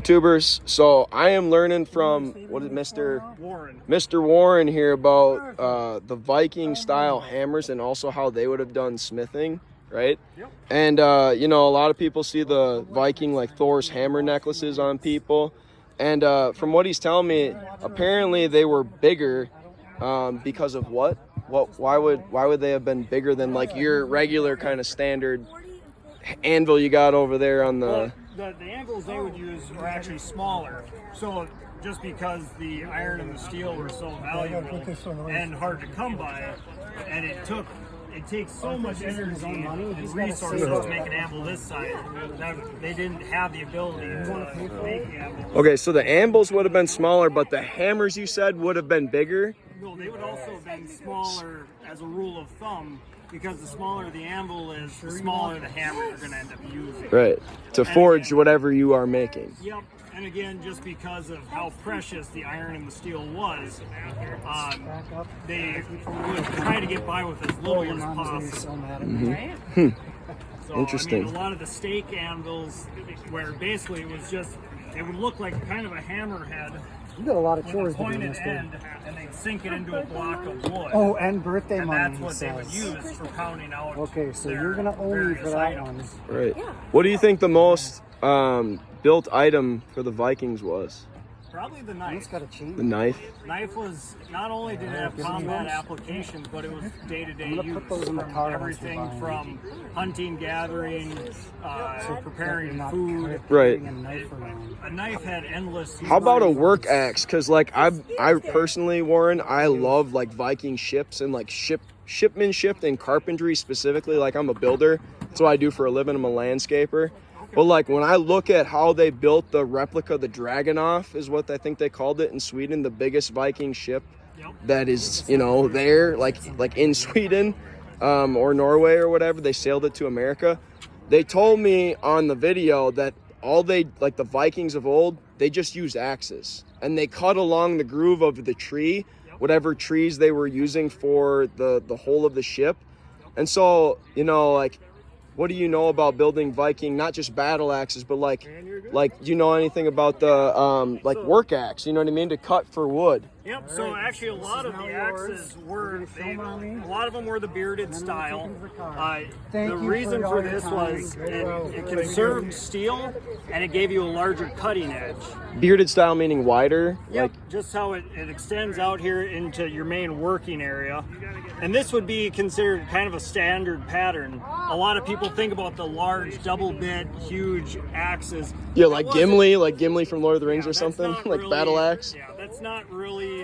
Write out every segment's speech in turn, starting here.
YouTubers, so I am learning from Mr. Warren here about the Viking style hammers and also how they would have done smithing, right? Yep. And you know, a lot of people see the Viking like Thor's hammer necklaces on people, and from what he's telling me, apparently they were bigger because of what? Why would they have been bigger than like your regular kind of standard anvil you got over there on the? The anvils they would use were actually smaller, so just because the iron and the steel were so valuable and hard to come by, and it takes so much energy and resources to make an anvil this size that they didn't have the ability to make anvils. Okay, so the anvils would have been smaller, but the hammers you said would have been bigger? No, they would also have been smaller as a rule of thumb, because the smaller the anvil is, the smaller the hammer you're going to end up using. Right, to forge whatever you are making. Yep, and again, just because of how precious the iron and the steel was, they would try to get by with as little as possible. Mm-hmm. So, interesting. I mean, a lot of the stake anvils, where basically it was just, it would look like kind of a hammerhead. You got a lot of chores to do in this end, and they'd sink it into a block of wood. Oh, and birthday and money. That's what they would use for pounding out. Okay, so you're gonna owe me for that items. one. Right. What do you think the most built item for the Vikings was? Probably the knife. It's got a chain. The knife? Knife was, not only did it have combat applications, but it was day-to-day use. Put those in the car everything from hunting, gathering, preparing food. Right. A knife had endless. How about a work axe? Because like I personally, Warren, I love like Viking ships and like shipmanship and carpentry specifically. Like I'm a builder. That's what I do for a living. I'm a landscaper. But like when I look at how they built the replica, the Dragonhof is what I think they called it in Sweden, the biggest Viking ship that is, you know, there, like in Sweden or Norway or whatever, they sailed it to America. They told me on the video that like the Vikings of old, they just used axes and they cut along the groove of the tree, whatever trees they were using for the whole of the ship. And so, you know, like, what do you know about building Viking, not just battle axes, but like, do you know anything about the like work axe? You know what I mean, to cut for wood. Yep. So actually, a lot of the axes were a lot of them were the bearded style. The reason for this was it conserved steel and it gave you a larger cutting edge. Bearded style meaning wider. Yep. Like, just how it extends out here into your main working area. And this would be considered kind of a standard pattern. A lot of people think about the large double bit, huge axes. Yeah, like Gimli from Lord of the Rings or something, like really, battle axe. Yeah, that's not really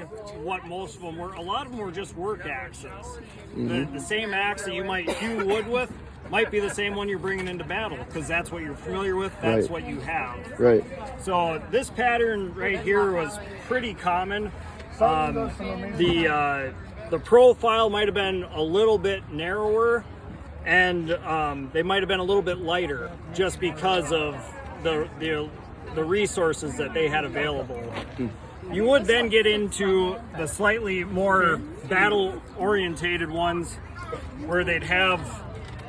what most of them were. A lot of them were just work axes. The same axe that you might hew wood with might be the same one you're bringing into battle, because that's what you're familiar with, that's what you have. Right. So this pattern right here was pretty common. The profile might have been a little bit narrower, and they might have been a little bit lighter, just because of the resources that they had available. You would then get into the slightly more battle-orientated ones, where they'd have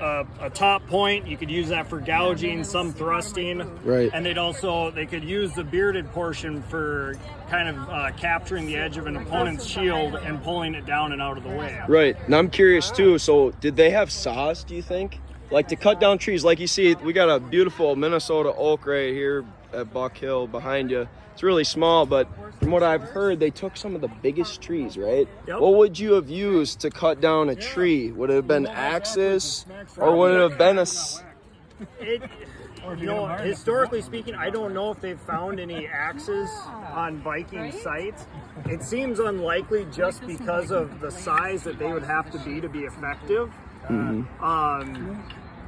a top point. You could use that for gouging, some thrusting, and they could use the bearded portion for kind of capturing the edge of an opponent's shield and pulling it down and out of the way. Right. And I'm curious too, so did they have saws, do you think? Like to cut down trees, like you see, we got a beautiful Minnesota oak right here at Buck Hill behind you. It's really small, but from what I've heard, they took some of the biggest trees, right? Yep. What would you have used to cut down a tree? Would it have been axes, or would it have been You know, historically speaking, I don't know if they've found any axes on Viking sites. It seems unlikely, just because of the size that they would have to be effective.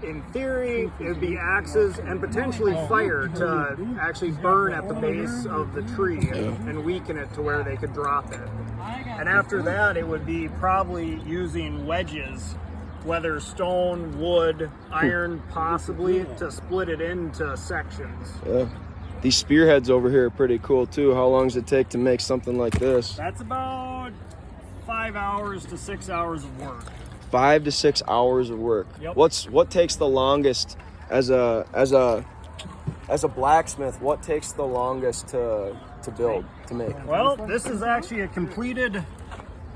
In theory, it would be axes and potentially fire to actually burn at the base of the tree and weaken it to where they could drop it. And after that, it would be probably using wedges, whether stone, wood, iron, possibly, to split it into sections. Yeah. These spearheads over here are pretty cool too. How long does it take to make something like this? That's about 5 hours to 6 hours of work. 5 to 6 hours of work. Yep. What takes the longest as a as a blacksmith, what takes the longest to build, to make? Well, this is actually a completed,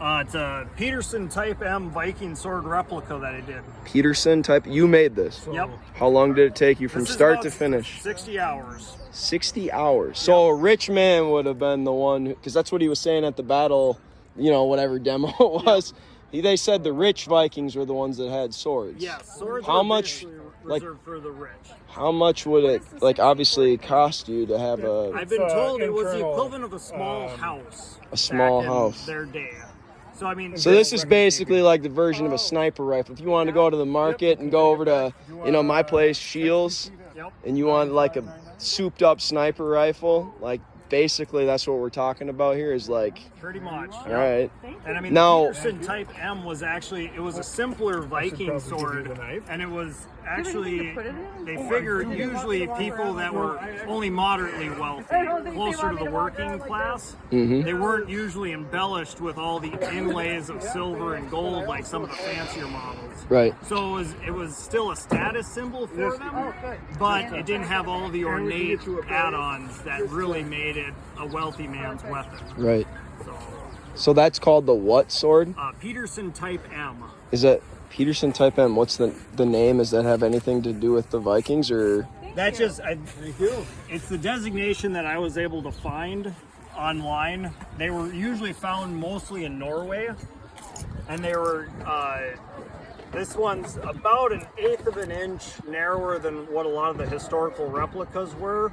it's a Peterson Type M Viking sword replica that I did. Peterson type, you made this? Yep. How long did it take you from This is start about to finish? 60 hours. 60 hours. So a rich man would have been the one, because that's what he was saying at the battle, you know, whatever demo it was. They said the rich Vikings were the ones that had swords. Yes, swords How are much, basically like, reserved for the rich. how much would it, like, obviously cost you to have a... I've been told it was the equivalent of a small house. A small back in house. their day. So I mean. So this is basically like the version of a sniper rifle. If you wanted to go to the market and go over to, you know, my place, Shields, Yep. and you want like a souped up sniper rifle, like basically that's what we're talking about here is like, Pretty much. all right. And I mean, Now- the Peterson Type M was actually, it was a simpler Viking sword, and it was actually, they figured usually people that were only moderately wealthy, closer to the working class, they weren't usually embellished with all the inlays of silver and gold like some of the fancier models. Right. So it was still a status symbol for them, but it didn't have all the ornate add-ons that really made it a wealthy man's weapon. Right. So, So that's called the what sword? Peterson Type M. Is that Peterson Type M? What's the name? Does that have anything to do with the Vikings or? That's just, it's the designation that I was able to find online. They were usually found mostly in Norway, and they were, this one's about 1/8 of an inch narrower than what a lot of the historical replicas were.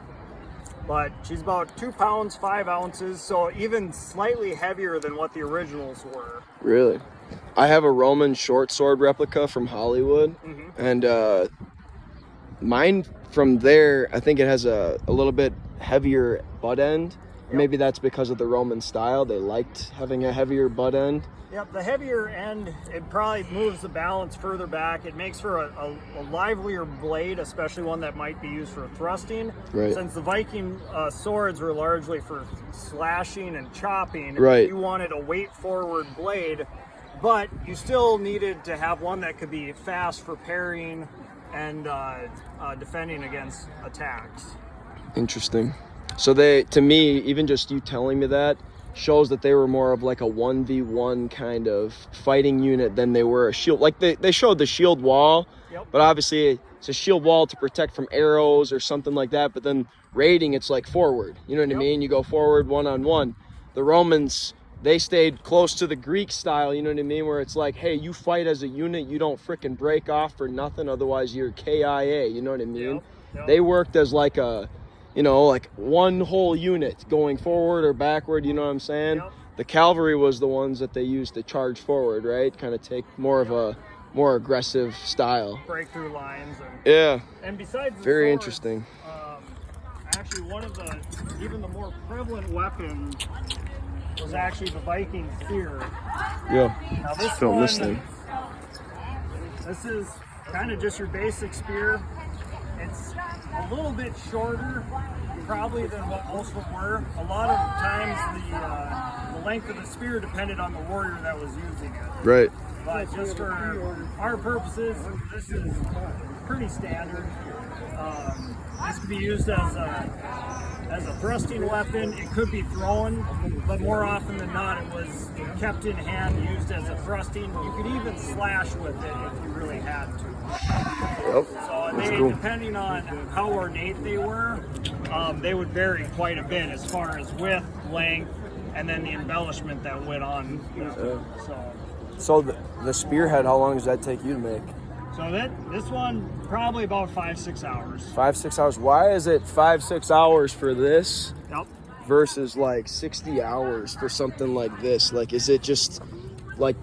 But she's about 2 pounds, 5 ounces, so even slightly heavier than what the originals were. Really? I have a Roman short sword replica from Hollywood, and mine from there, I think it has a little bit heavier butt end. Maybe that's because of the Roman style. They liked having a heavier butt end. Yep, the heavier end, it probably moves the balance further back. It makes for a livelier blade, especially one that might be used for thrusting. Right. Since the Viking swords were largely for slashing and chopping, Right. you wanted a weight-forward blade, but you still needed to have one that could be fast for parrying and defending against attacks. Interesting. So they, to me, even just you telling me that shows that they were more of like a 1v1 kind of fighting unit than they were a shield. Like they showed the shield wall, but obviously it's a shield wall to protect from arrows or something like that. But then raiding, it's like forward. You know what I mean? You go forward one-on-one. The Romans, they stayed close to the Greek style, you know what I mean? Where it's like, hey, you fight as a unit, you don't frickin' break off for nothing, otherwise you're KIA, you know what I mean? They worked as like a, you know, like one whole unit going forward or backward, you know what I'm saying? The cavalry was the ones that they used to charge forward, right? Kind of take more of a more aggressive style. Breakthrough lines. And besides the very swords, interesting. actually one of the, even the more prevalent weapons was actually the Viking spear. Yeah. Now this Film one, this thing. this is kind of just your basic spear. It's a little bit shorter, probably, than what most of them were. A lot of times the length of the spear depended on the warrior that was using it. Right. But just for our purposes, this is pretty standard. This could be used as a thrusting weapon. It could be thrown, but more often than not, it was kept in hand, used as a thrusting. You could even slash with it if you really had to. Yep. So they, depending on how ornate they were, they would vary quite a bit as far as width, length, and then the embellishment that went on. So the spearhead, how long does that take you to make? So this one probably about 5-6 hours. 5-6 hours. Why is it 5-6 hours for this Yep. versus like 60 hours for something like this? Like, is it just like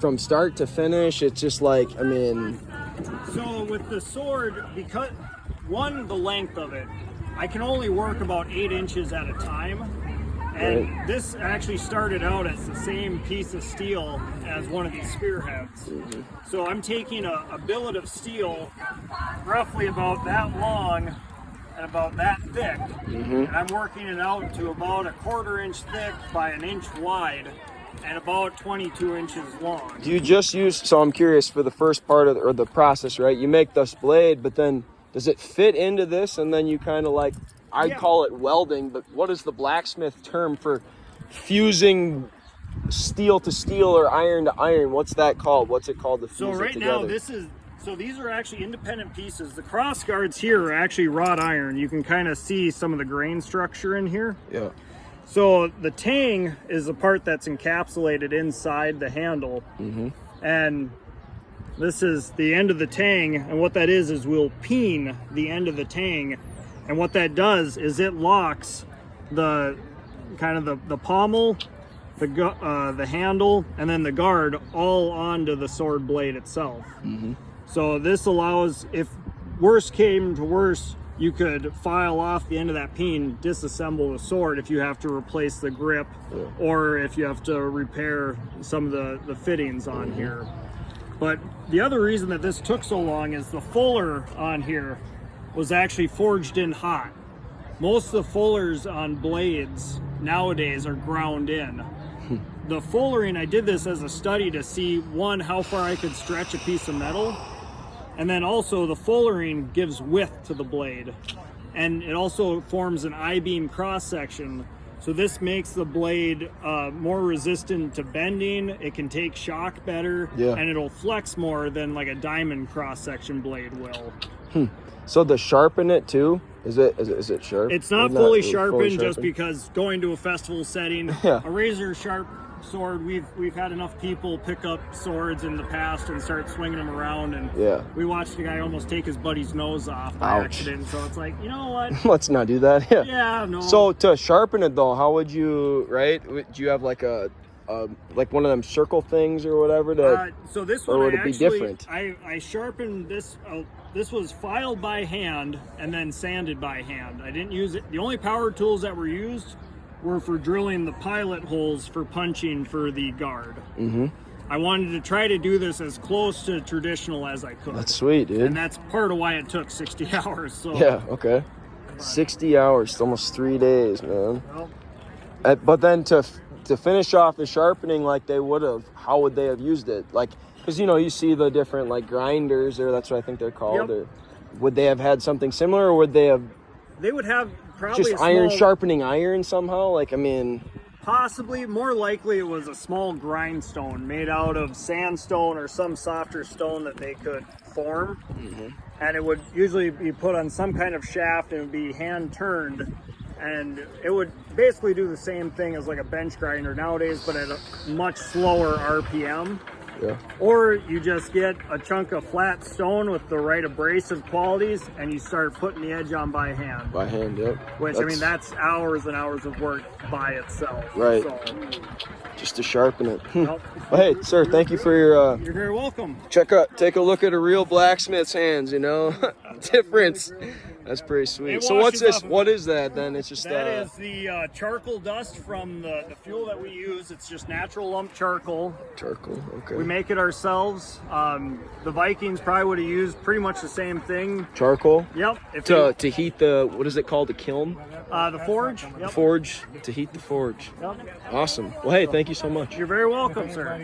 from start to finish? It's just like, I mean. So with the sword, because one, the length of it, I can only work about 8 inches at a time. And this actually started out as the same piece of steel as one of these spearheads. So I'm taking a billet of steel roughly about that long and about that thick. And I'm working it out to about a 1/4 inch thick by 1 inch wide and about 22 inches long. Do you just use, so I'm curious, for the first part of the process, right? You make this blade, but then does it fit into this? And then you kind of like, I'd Yeah. call it welding, but what is the blacksmith term for fusing steel to steel or iron to iron? What's that called? What's it called to fuse So it right together? now, so these are actually independent pieces. The cross guards here are actually wrought iron. You can kind of see some of the grain structure in here. Yeah. So the tang is the part that's encapsulated inside the handle. And this is the end of the tang. And what that is we'll peen the end of the tang. And what that does is it locks the kind of the pommel, the handle, and then the guard all onto the sword blade itself. So this allows, if worst came to worst, you could file off the end of that peen, disassemble the sword if you have to replace the grip, or if you have to repair some of the fittings on here. But the other reason that this took so long is the fuller on here was actually forged in hot. Most of the fullers on blades nowadays are ground in. The fullering, I did this as a study to see, one, how far I could stretch a piece of metal, and then also the fullering gives width to the blade, and it also forms an I-beam cross section. So this makes the blade more resistant to bending. It can take shock better, and it'll flex more than like a diamond cross section blade will. So to sharpen it too, is it sharp? It's not fully sharpened just because going to a festival setting, a razor sharp sword, we've had enough people pick up swords in the past and start swinging them around, and we watched a guy almost take his buddy's nose off by accident. So it's like, you know what? Let's not do that. Yeah, no. So to sharpen it though, how would you, do you have like like one of them circle things or whatever to, so this or one would it be different? I sharpened this. This was filed by hand and then sanded by hand. I didn't use it. The only power tools that were used were for drilling the pilot holes for punching for the guard. I wanted to try to do this as close to traditional as I could. That's sweet, dude. And that's part of why it took 60 hours. So yeah, okay. 60 hours, almost 3 days, man. Well, But then to finish off the sharpening like they would have, how would they have used it? Like, because you see the different like grinders, or that's what I think they're called. Or would they have had something similar, or would they have? They would have probably just iron sharpening iron somehow. Like, I mean, possibly, more likely it was a small grindstone made out of sandstone or some softer stone that they could form. And it would usually be put on some kind of shaft and it would be hand turned. And it would basically do the same thing as like a bench grinder nowadays, but at a much slower RPM. Or you just get a chunk of flat stone with the right abrasive qualities and you start putting the edge on by hand. By hand, yep. Which, I mean, that's hours and hours of work by itself. Right. So, just to sharpen it. Well, hey, sir, thank you for your... You're very welcome. Take a look at a real blacksmith's hands, difference. That's pretty sweet. So what's this? What is that then? It's just... That is the charcoal dust from the fuel that we use. It's just natural lump charcoal. Charcoal, okay. We make it ourselves. The Vikings probably would have used pretty much the same thing. Charcoal? Yep. To heat the, what is it called, the kiln? The forge. Yep. Forge, to heat the forge. Yep. Awesome. Well, hey, thank you so much. You're very welcome, sir.